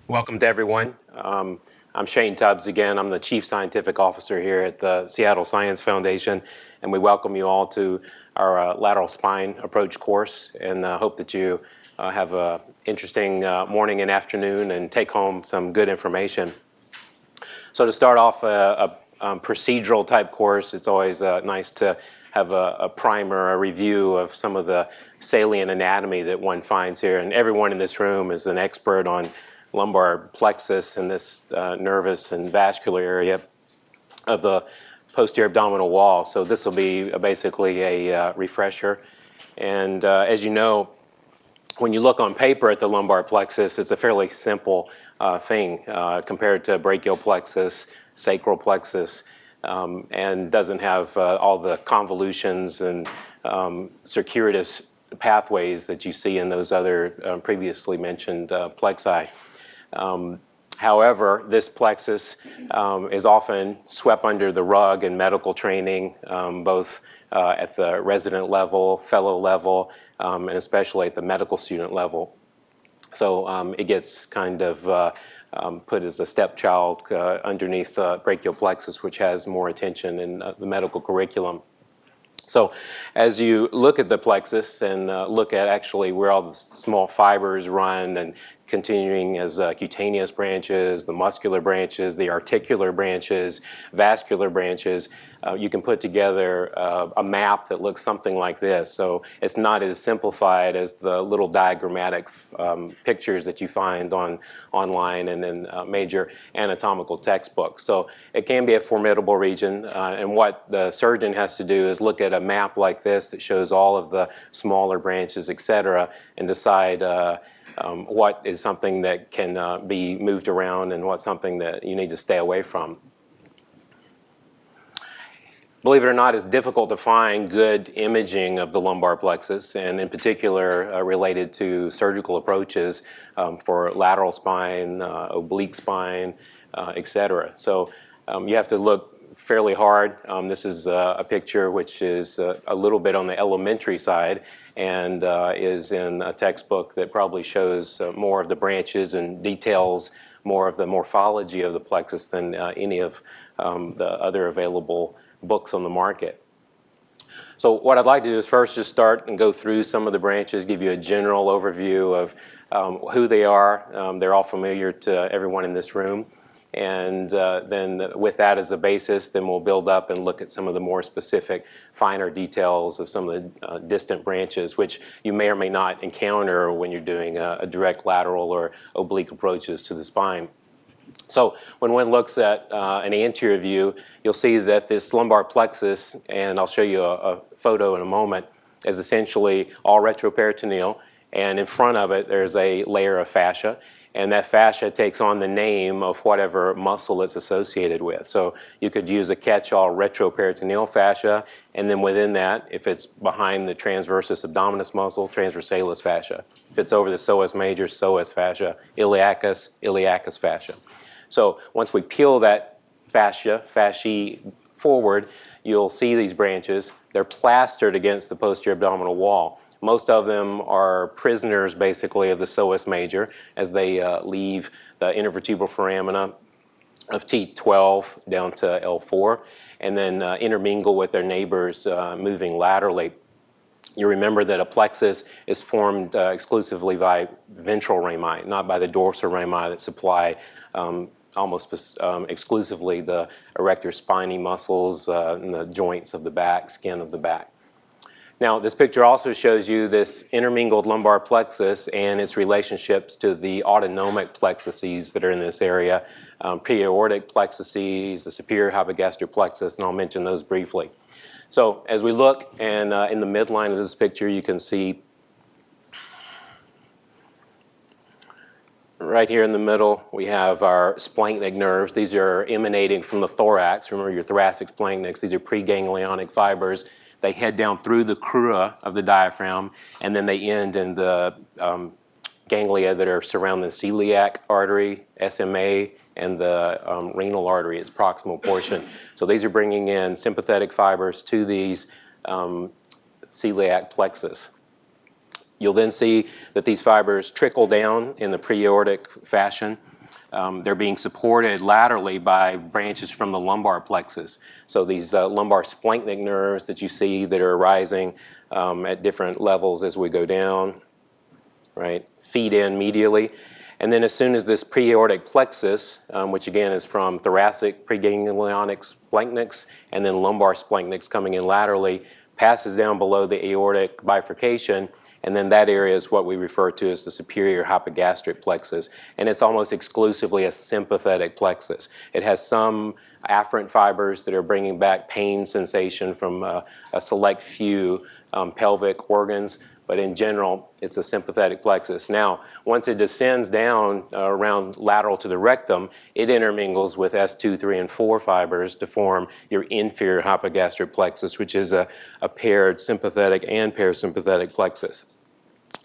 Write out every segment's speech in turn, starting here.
Welcome to everyone. I'm Shane Tubbs again. I'm the Chief Scientific Officer here at the Seattle Science Foundation, and we welcome you all to our lateral spine approach course, and hope that you have an interesting morning and afternoon and take home some good information. So to start off a procedural type course, it's always nice to have a primer, a review of some of the salient anatomy that one finds here. And everyone in this room is an expert on lumbar plexus and this nervous and vascular area of the posterior abdominal wall. So this will be basically a refresher. And as you know, when you look on paper at the lumbar plexus, it's a fairly simple thing compared to brachial plexus, sacral plexus, and doesn't have all the convolutions and circuitous pathways that you see in those other previously mentioned plexi. However, this plexus is often swept under the rug in medical training, both at the resident level, fellow level, and especially at the medical student level. So it gets kind of put as a stepchild underneath the brachial plexus, which has more attention in the medical curriculum. So as you look at the plexus and look at actually where all the small fibers run and continuing as cutaneous branches, the muscular branches, the articular branches, vascular branches, you can put together a map that looks something like this. So it's not as simplified as the little diagrammatic pictures that you find online and in major anatomical textbooks. So it can be a formidable region, and what the surgeon has to do is look at a map like this that shows all of the smaller branches, et cetera, and decide what is something that can be moved around and what's something that you need to stay away from. Believe it or not, it's difficult to find good imaging of the lumbar plexus, and in particular related to surgical approaches for lateral spine, oblique spine, et cetera. So you have to look fairly hard. This is a picture which is a little bit on the elementary side and is in a textbook that probably shows more of the branches and details more of the morphology of the plexus than any of the other available books on the market. So what I'd like to do is first just start and go through some of the branches, give you a general overview of who they are. They're all familiar to everyone in this room. And then with that as a basis, then we'll build up and look at some of the more specific, finer details of some of the distant branches, which you may or may not encounter when you're doing a direct lateral or oblique approaches to the spine. So when one looks at an anterior view, you'll see that this lumbar plexus, and I'll show you a photo in a moment, is essentially all retroperitoneal, and in front of it there's a layer of fascia. And that fascia takes on the name of whatever muscle it's associated with. So you could use a catch-all retroperitoneal fascia, and then within that, if it's behind the transversus abdominis muscle, transversalis fascia. If it's over the psoas major, psoas fascia, iliacus fascia. So once we peel that fasciae forward, you'll see these branches. They're plastered against the posterior abdominal wall. Most of them are prisoners, basically, of the psoas major as they leave the intervertebral foramina of T12 down to L4, and then intermingle with their neighbors moving laterally. You remember that a plexus is formed exclusively by ventral rami, not by the dorsal rami that supply almost exclusively the erector spinae muscles and the joints of the back, skin of the back. Now, this picture also shows you this intermingled lumbar plexus and its relationships to the autonomic plexuses that are in this area, preaortic plexuses, the superior hypogastric plexus, and I'll mention those briefly. So as we look, and in the midline of this picture, you can see right here in the middle, we have our splanchnic nerves. These are emanating from the thorax. Remember your thoracic splanchnics. These are preganglionic fibers. They head down through the crura of the diaphragm, and then they end in the ganglia that are surrounding the celiac artery, SMA, and the renal artery, its proximal portion. So these are bringing in sympathetic fibers to these celiac plexus. You'll then see that these fibers trickle down in the preaortic fashion they're being supported laterally by branches from the lumbar plexus. So these lumbar splanchnic nerves that you see that are rising at different levels as we go down, right, feed in medially. And then as soon as this preaortic plexus, which again is from thoracic preganglionic splanchnics and then lumbar splanchnics coming in laterally, passes down below the aortic bifurcation, and then that area is what we refer to as the superior hypogastric plexus. And it's almost exclusively a sympathetic plexus. It has some afferent fibers that are bringing back pain sensation from a select few pelvic organs, but in general, it's a sympathetic plexus. Now, once it descends down around lateral to the rectum, it intermingles with S2, 3, and 4 fibers to form your inferior hypogastric plexus, which is a paired sympathetic and parasympathetic plexus.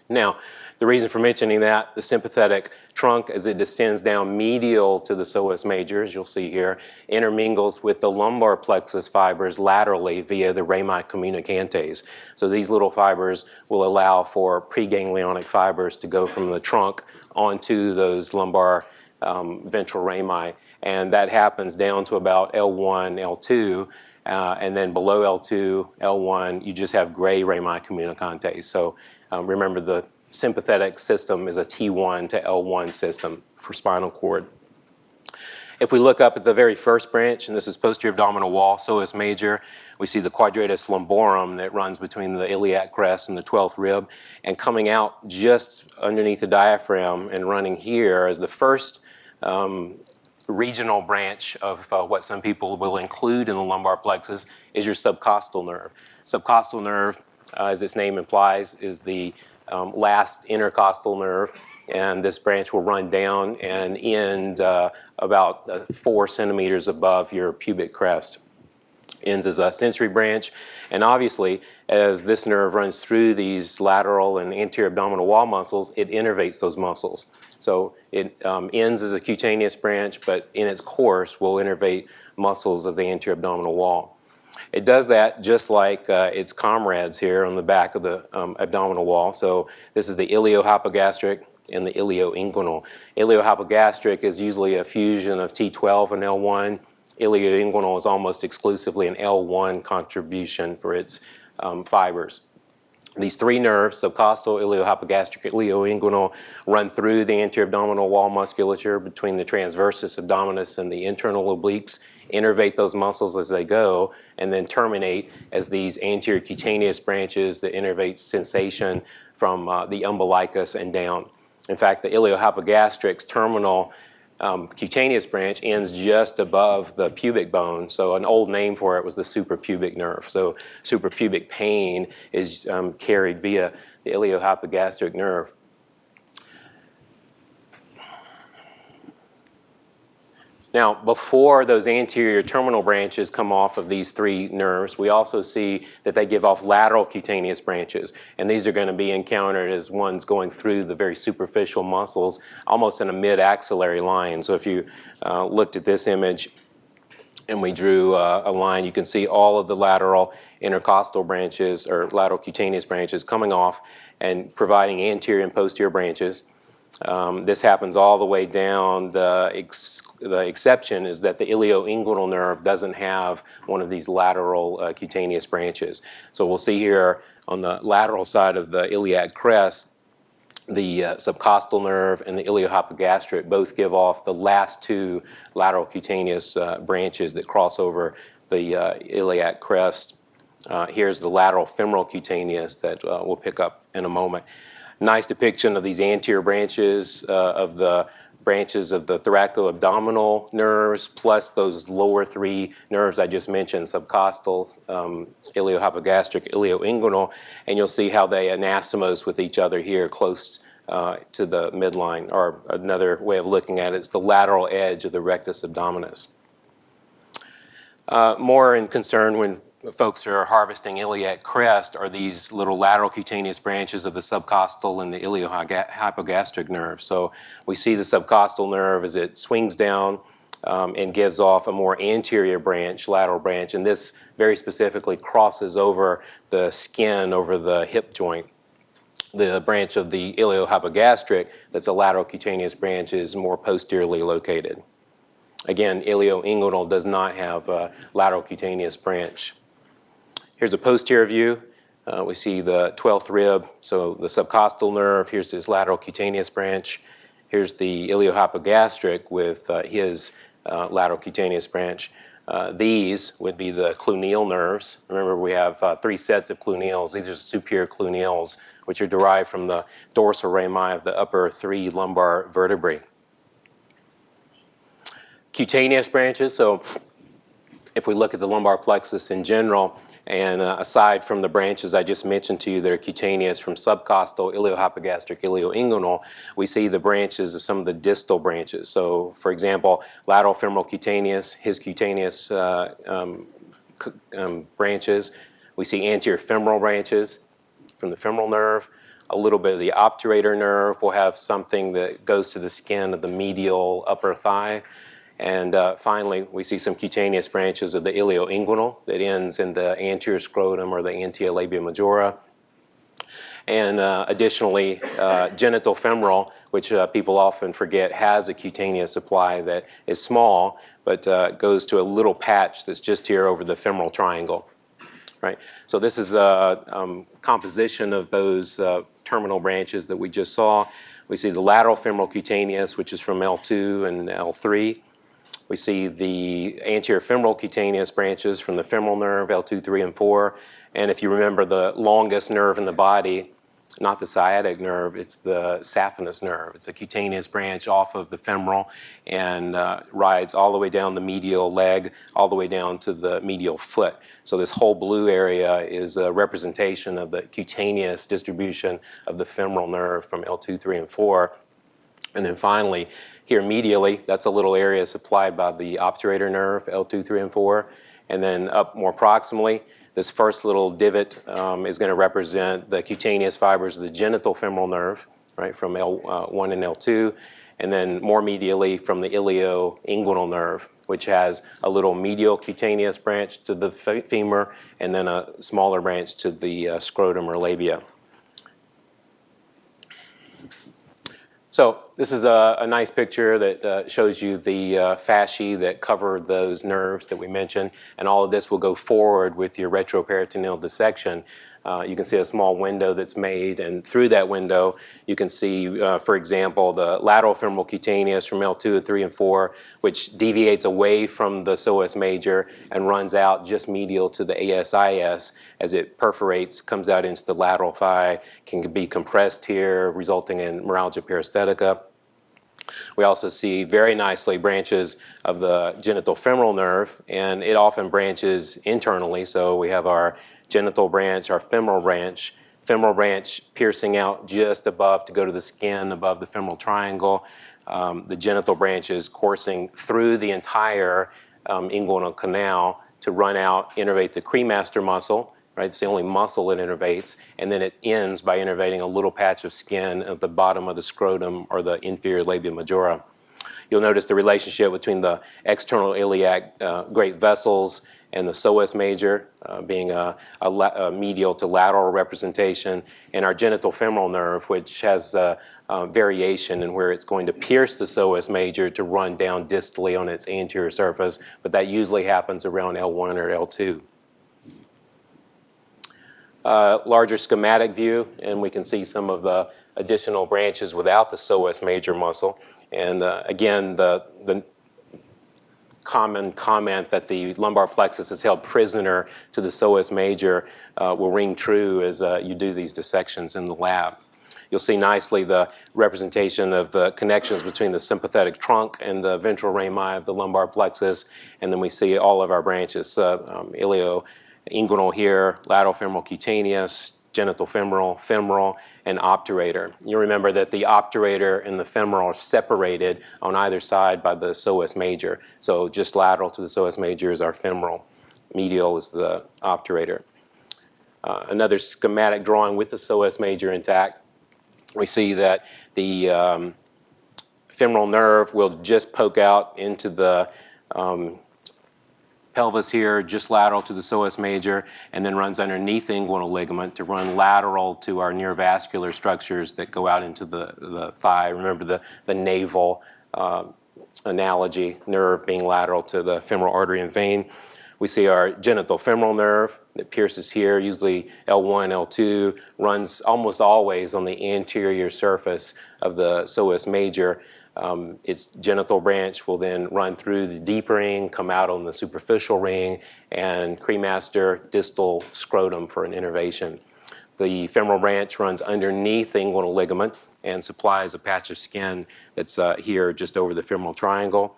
Now, the reason for mentioning that, the sympathetic trunk, as it descends down medial to the psoas major, as you'll see here, intermingles with the lumbar plexus fibers laterally via the rami communicantes. So these little fibers will allow for preganglionic fibers to go from the trunk onto those lumbar ventral rami. And that happens down to about L1, L2, and then below L2, L1, you just have gray rami communicantes. So remember, the sympathetic system is a T1 to L1 system for spinal cord. If we look up at the very first branch, and this is posterior abdominal wall, psoas major, we see the quadratus lumborum that runs between the iliac crest and the 12th rib, and coming out just underneath the diaphragm and running here as the first regional branch of what some people will include in the lumbar plexus is your subcostal nerve. Subcostal nerve, as its name implies, is the last intercostal nerve, and this branch will run down and end about 4 centimeters above your pubic crest. Ends as a sensory branch, and obviously as this nerve runs through these lateral and anterior abdominal wall muscles, it innervates those muscles. So it ends as a cutaneous branch, but in its course will innervate muscles of the anterior abdominal wall. It does that just like its comrades here on the back of the abdominal wall. So this is the iliohypogastric and the ilioinguinal. Iliohypogastric is usually a fusion of T12 and L1. Ilioinguinal is almost exclusively an L1 contribution for its fibers. These three nerves, subcostal, iliohypogastric, ilioinguinal, run through the anterior abdominal wall musculature between the transversus abdominis and the internal obliques, innervate those muscles as they go, and then terminate as these anterior cutaneous branches that innervate sensation from the umbilicus and down. In fact, the iliohypogastric's terminal cutaneous branch ends just above the pubic bone. So an old name for it was the suprapubic nerve. So suprapubic pain is carried via the iliohypogastric nerve. Now, before those anterior terminal branches come off of these three nerves, we also see that they give off lateral cutaneous branches. And these are going to be encountered as ones going through the very superficial muscles, almost in a mid-axillary line. So if you looked at this image and we drew a line, you can see all of the lateral intercostal branches or lateral cutaneous branches coming off and providing anterior and posterior branches. This happens all the way down. The exception is that the ilioinguinal nerve doesn't have one of these lateral cutaneous branches. So we'll see here on the lateral side of the iliac crest, the subcostal nerve and the iliohypogastric both give off the last two lateral cutaneous branches that cross over the iliac crest. Here's the lateral femoral cutaneous that we'll pick up in a moment. Nice depiction of these anterior branches of the thoraco-abdominal nerves, plus those lower three nerves I just mentioned, subcostal, iliohypogastric, ilioinguinal, and you'll see how they anastomose with each other here close to the midline, or another way of looking at it is the lateral edge of the rectus abdominis. More in concern when folks are harvesting iliac crest are these little lateral cutaneous branches of the subcostal and the iliohypogastric nerve. So we see the subcostal nerve as it swings down and gives off a more anterior branch, lateral branch, and this very specifically crosses over the skin over the hip joint. The branch of the iliohypogastric, that's a lateral cutaneous branch, is more posteriorly located. Again, ilioinguinal does not have a lateral cutaneous branch. Here's a posterior view. We see the 12th rib, so the subcostal nerve. Here's his lateral cutaneous branch. Here's the iliohypogastric with his lateral cutaneous branch. These would be the cluneal nerves. Remember, we have 3 sets of cluneals. These are superior cluneals, which are derived from the dorsal rami of the upper 3 lumbar vertebrae. Cutaneous branches, so if we look at the lumbar plexus in general, and aside from the branches I just mentioned to you that are cutaneous from subcostal, iliohypogastric, ilioinguinal, we see the branches of some of the distal branches. So, for example, lateral femoral cutaneous, his cutaneous branches. We see anterior femoral branches from the femoral nerve. A little bit of the obturator nerve will have something that goes to the skin of the medial upper thigh. And finally, we see some cutaneous branches of the ilioinguinal that ends in the anterior scrotum or the anterior labia majora. And additionally, genital femoral, which people often forget has a cutaneous supply that is small, but goes to a little patch that's just here over the femoral triangle. Right? So this is a composition of those terminal branches that we just saw. We see the lateral femoral cutaneous, which is from L2 and L3. We see the anterior femoral cutaneous branches from the femoral nerve, L2, 3, and 4. And if you remember the longest nerve in the body, not the sciatic nerve, it's the saphenous nerve. It's a cutaneous branch off of the femoral and rides all the way down the medial leg, all the way down to the medial foot. So this whole blue area is a representation of the cutaneous distribution of the femoral nerve from L2, 3, and 4. And then finally, here medially, that's a little area supplied by the obturator nerve, L2, 3, and 4. And then up more proximally, this first little divot is going to represent the cutaneous fibers of the genital femoral nerve, right, from L1 and L2. And then more medially from the ilioinguinal nerve, which has a little medial cutaneous branch to the femur and then a smaller branch to the scrotum or labia. So this is a nice picture that shows you the fasciae that cover those nerves that we mentioned, and all of this will go forward with your retroperitoneal dissection. You can see a small window that's made, and through that window you can see, for example, the lateral femoral cutaneous from L2, 3, and 4, which deviates away from the psoas major and runs out just medial to the ASIS as it perforates, comes out into the lateral thigh, can be compressed here, resulting in neuralgia paresthetica. We also see very nicely branches of the genital femoral nerve, and it often branches internally. So we have our genital branch, our femoral branch piercing out just above to go to the skin above the femoral triangle. The genital branches coursing through the entire inguinal canal to run out, innervate the cremaster muscle. Right, it's the only muscle it innervates, and then it ends by innervating a little patch of skin at the bottom of the scrotum or the inferior labia majora. You'll notice the relationship between the external iliac great vessels and the psoas major being a medial to lateral representation, and our genital femoral nerve, which has variation in where it's going to pierce the psoas major to run down distally on its anterior surface, but that usually happens around L1 or L2. Larger schematic view, and we can see some of the additional branches without the psoas major muscle. And again, the common comment that the lumbar plexus is held prisoner to the psoas major will ring true as you do these dissections in the lab. You'll see nicely the representation of the connections between the sympathetic trunk and the ventral rami of the lumbar plexus, and then we see all of our branches, ilioinguinal here, lateral femoral cutaneous, genital femoral, femoral, and obturator. You remember that the obturator and the femoral are separated on either side by the psoas major. So just lateral to the psoas major is our femoral. Medial is the obturator. Another schematic drawing with the psoas major intact. We see that the femoral nerve will just poke out into the pelvis here, just lateral to the psoas major, and then runs underneath the inguinal ligament to run lateral to our neurovascular structures that go out into the thigh. Remember the naval analogy, nerve being lateral to the femoral artery and vein. We see our genital femoral nerve that pierces here, usually L1, L2, runs almost always on the anterior surface of the psoas major. Its genital branch will then run through the deep ring, come out on the superficial ring, and cremaster distal scrotum for an innervation. The femoral branch runs underneath the inguinal ligament and supplies a patch of skin that's here just over the femoral triangle.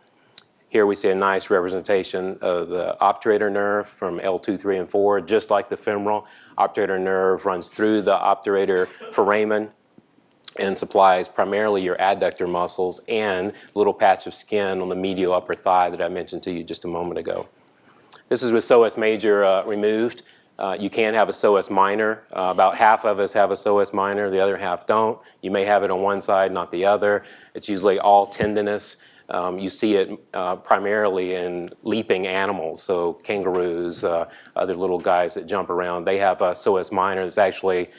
Here we see a nice representation of the obturator nerve from L2, 3, and 4, just like the femoral. Obturator nerve runs through the obturator foramen and supplies primarily your adductor muscles and a little patch of skin on the medial upper thigh that I mentioned to you just a moment ago. This is with psoas major removed. You can have a psoas minor. About half of us have a psoas minor, the other half don't. You may have it on one side, not the other. It's usually all tendinous. You see it primarily in leaping animals, so kangaroos, other little guys that jump around. They have a psoas minor that's actually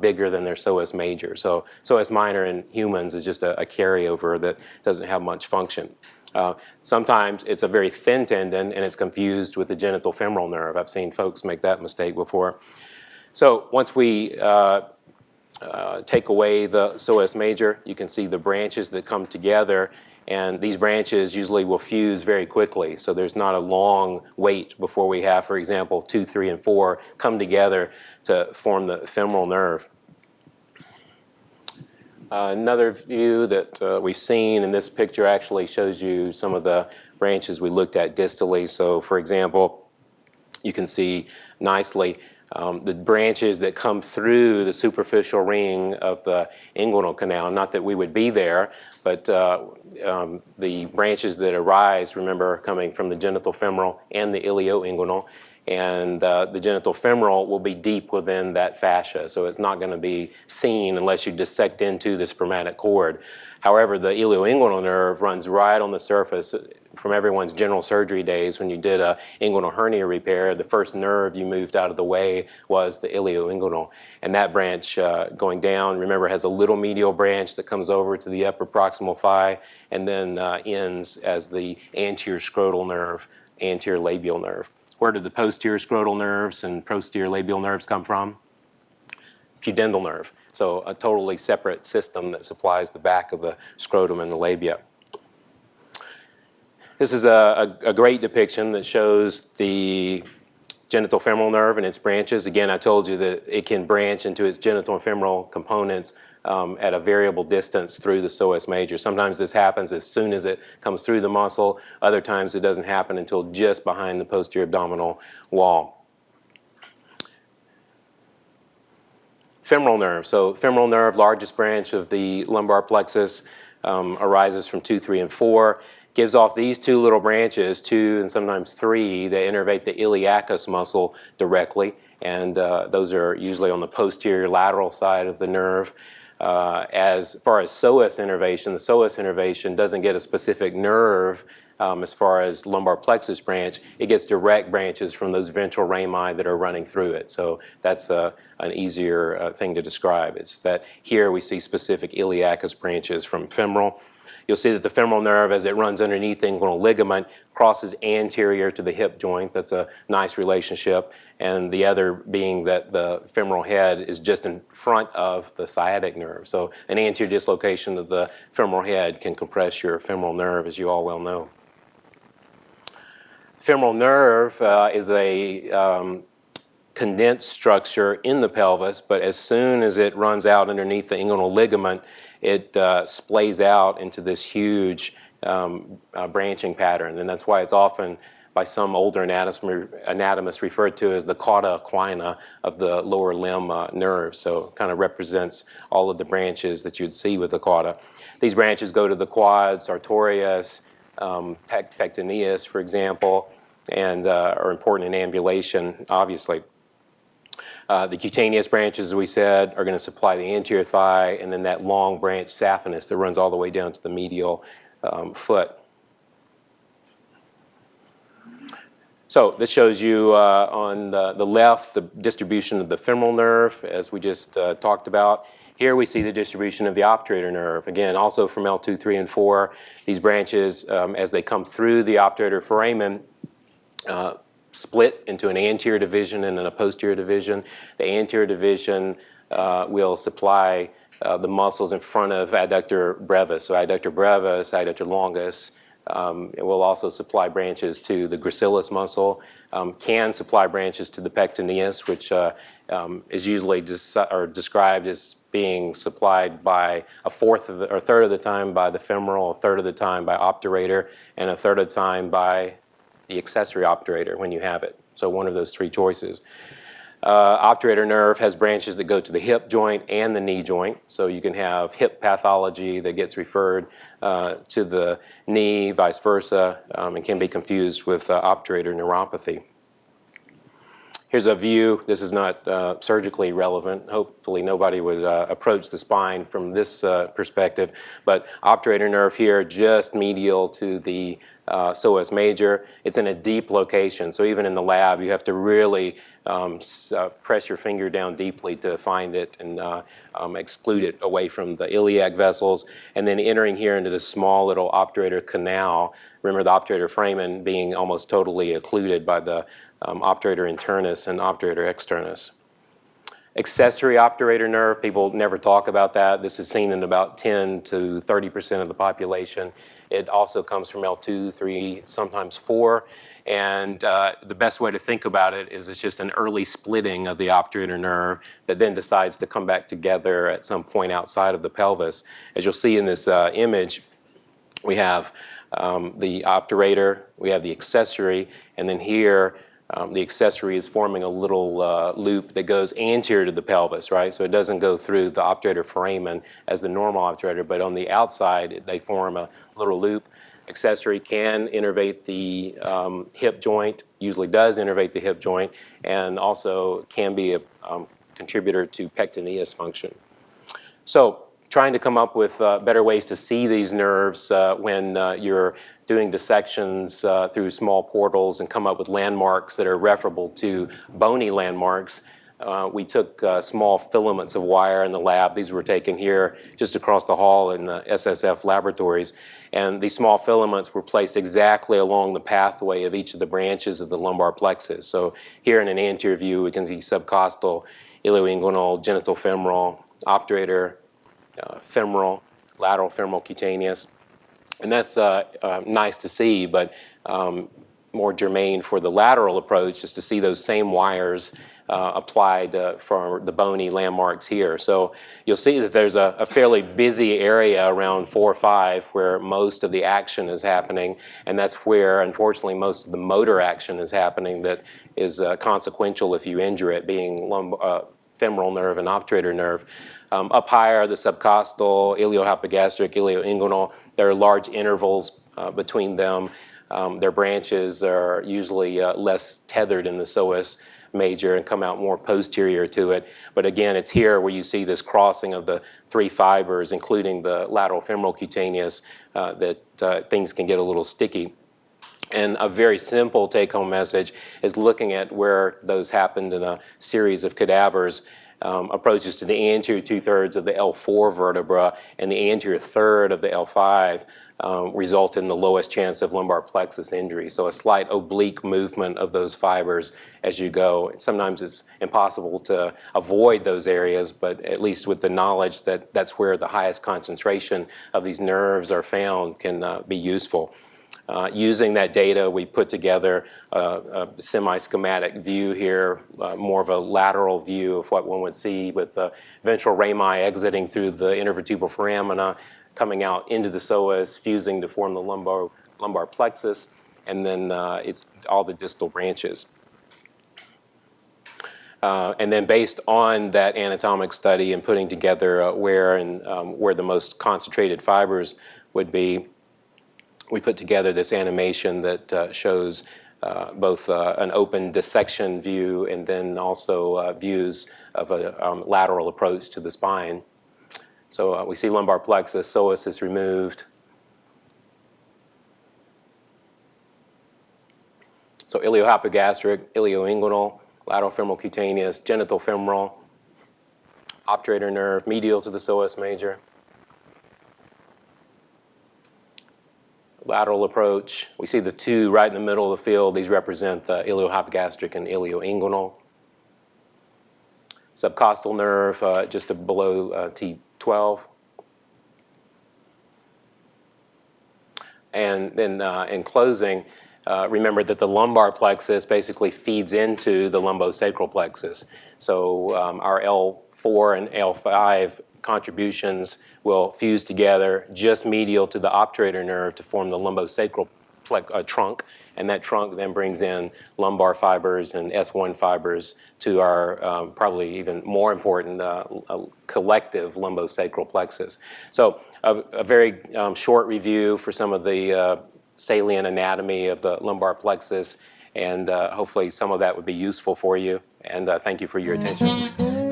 bigger than their psoas major. So psoas minor in humans is just a carryover that doesn't have much function. Sometimes it's a very thin tendon and it's confused with the genital femoral nerve. I've seen folks make that mistake before. So once we take away the psoas major, you can see the branches that come together, and these branches usually will fuse very quickly. So there's not a long wait before we have, for example, 2, 3, and 4 come together to form the femoral nerve. Another view that we've seen in this picture actually shows you some of the branches we looked at distally. So for example, you can see nicely the branches that come through the superficial ring of the inguinal canal. Not that we would be there, but the branches that arise, remember, coming from the genital femoral and the ilioinguinal. And the genital femoral will be deep within that fascia, so it's not going to be seen unless you dissect into the spermatic cord. However, the ilioinguinal nerve runs right on the surface. From everyone's general surgery days, when you did a inguinal hernia repair, the first nerve you moved out of the way was the ilioinguinal. And that branch going down, remember, has a little medial branch that comes over to the upper proximal thigh and then ends as the anterior scrotal nerve, anterior labial nerve. Where did the posterior scrotal nerves and posterior labial nerves come from? Pudendal nerve. So a totally separate system that supplies the back of the scrotum and the labia. This is a great depiction that shows the genital femoral nerve and its branches. Again, I told you that it can branch into its genital and femoral components at a variable distance through the psoas major. Sometimes this happens as soon as it comes through the muscle. Other times it doesn't happen until just behind the posterior abdominal wall. Femoral nerve. So femoral nerve, largest branch of the lumbar plexus, arises from 2, 3, and 4. Gives off these two little branches, 2 and sometimes 3, that innervate the iliacus muscle directly, and those are usually on the posterior lateral side of the nerve. As far as psoas innervation, the psoas innervation doesn't get a specific nerve as far as lumbar plexus branch. It gets direct branches from those ventral rami that are running through it. So that's an easier thing to describe. It's that here we see specific iliacus branches from femoral. You'll see that the femoral nerve, as it runs underneath the inguinal ligament, crosses anterior to the hip joint. That's a nice relationship. And the other being that the femoral head is just in front of the sciatic nerve. So an anterior dislocation of the femoral head can compress your femoral nerve, as you all well know. Femoral nerve is a condensed structure in the pelvis, but as soon as it runs out underneath the inguinal ligament, it splays out into this huge branching pattern, and that's why it's often by some older anatomists referred to as the cauda equina of the lower limb nerve. So it kind of represents all of the branches that you'd see with the cauda. These branches go to the quads, sartorius, pectineus, for example, and are important in ambulation, obviously. The cutaneous branches, as we said, are going to supply the anterior thigh, and then that long branch saphenous that runs all the way down to the medial foot. So this shows you on the left the distribution of the femoral nerve, as we just talked about. Here we see the distribution of the obturator nerve. Again, also from L2, 3, and 4, these branches, as they come through the obturator foramen, split into an anterior division and then a posterior division. The anterior division will supply the muscles in front of adductor brevis. So adductor brevis, adductor longus. It will also supply branches to the gracilis muscle, can supply branches to the pectineus, which is usually described as being supplied by a third of the time by the femoral, a third of the time by obturator, and a third of the time by the accessory obturator when you have it. So one of those three choices. Obturator nerve has branches that go to the hip joint and the knee joint. So you can have hip pathology that gets referred to the knee, vice versa, and can be confused with obturator neuropathy. Here's a view. This is not surgically relevant. Hopefully nobody would approach the spine from this perspective. But obturator nerve here, just medial to the psoas major. It's in a deep location. So even in the lab, you have to really press your finger down deeply to find it and exclude it away from the iliac vessels. And then entering here into this small little obturator canal. Remember the obturator foramen being almost totally occluded by the obturator internus and obturator externus. Accessory obturator nerve, people never talk about that. This is seen in about 10 to 30% of the population. It also comes from L2, 3, sometimes 4. And the best way to think about it is it's just an early splitting of the obturator nerve that then decides to come back together at some point outside of the pelvis. As you'll see in this image, we have the obturator, we have the accessory, and then here the accessory is forming a little loop that goes anterior to the pelvis, right? So it doesn't go through the obturator foramen as the normal obturator, but on the outside they form a little loop. Accessory can innervate the hip joint, usually does innervate the hip joint, and also can be a contributor to pectineus function. So trying to come up with better ways to see these nerves when you're doing dissections through small portals and come up with landmarks that are referable to bony landmarks. We took small filaments of wire in the lab. These were taken here just across the hall in the SSF laboratories. And these small filaments were placed exactly along the pathway of each of the branches of the lumbar plexus. So here in an anterior view, we can see subcostal, ilioinguinal, genital femoral, obturator, femoral, lateral femoral cutaneous. And that's nice to see, but more germane for the lateral approach is to see those same wires applied for the bony landmarks here. So you'll see that there's a fairly busy area around 4 or 5 where most of the action is happening, and that's where, unfortunately, most of the motor action is happening that is consequential if you injure it, being femoral nerve and obturator nerve. Up higher, the subcostal, iliohypogastric, ilioinguinal, there are large intervals between them. Their branches are usually less tethered in the psoas major and come out more posterior to it. But again, it's here where you see this crossing of the 3 fibers, including the lateral femoral cutaneous, that things can get a little sticky. And a very simple take-home message is looking at where those happened in a series of cadavers. Approaches to the anterior 2/3 of the L4 vertebra and the anterior third of the L5 result in the lowest chance of lumbar plexus injury. So a slight oblique movement of those fibers as you go. Sometimes it's impossible to avoid those areas, but at least with the knowledge that that's where the highest concentration of these nerves are found can be useful. Using that data, we put together a semi-schematic view here, more of a lateral view of what one would see with the ventral rami exiting through the intervertebral foramina, coming out into the psoas, fusing to form the lumbar plexus, and then it's all the distal branches. And then based on that anatomic study and putting together where the most concentrated fibers would be, we put together this animation that shows both an open dissection view and then also views of a lateral approach to the spine. So we see lumbar plexus, psoas is removed. So iliohypogastric, ilioinguinal, lateral femoral cutaneous, genital femoral, obturator nerve, medial to the psoas major. Lateral approach, we see the two right in the middle of the field. These represent the iliohypogastric and ilioinguinal. Subcostal nerve just below T12. And then in closing, remember that the lumbar plexus basically feeds into the lumbosacral plexus. So our L4 and L5 contributions will fuse together just medial to the obturator nerve to form the lumbosacral trunk, and that trunk then brings in lumbar fibers and S1 fibers to our probably even more important collective lumbosacral plexus. So a very short review for some of the salient anatomy of the lumbar plexus, and hopefully some of that would be useful for you, and thank you for your attention.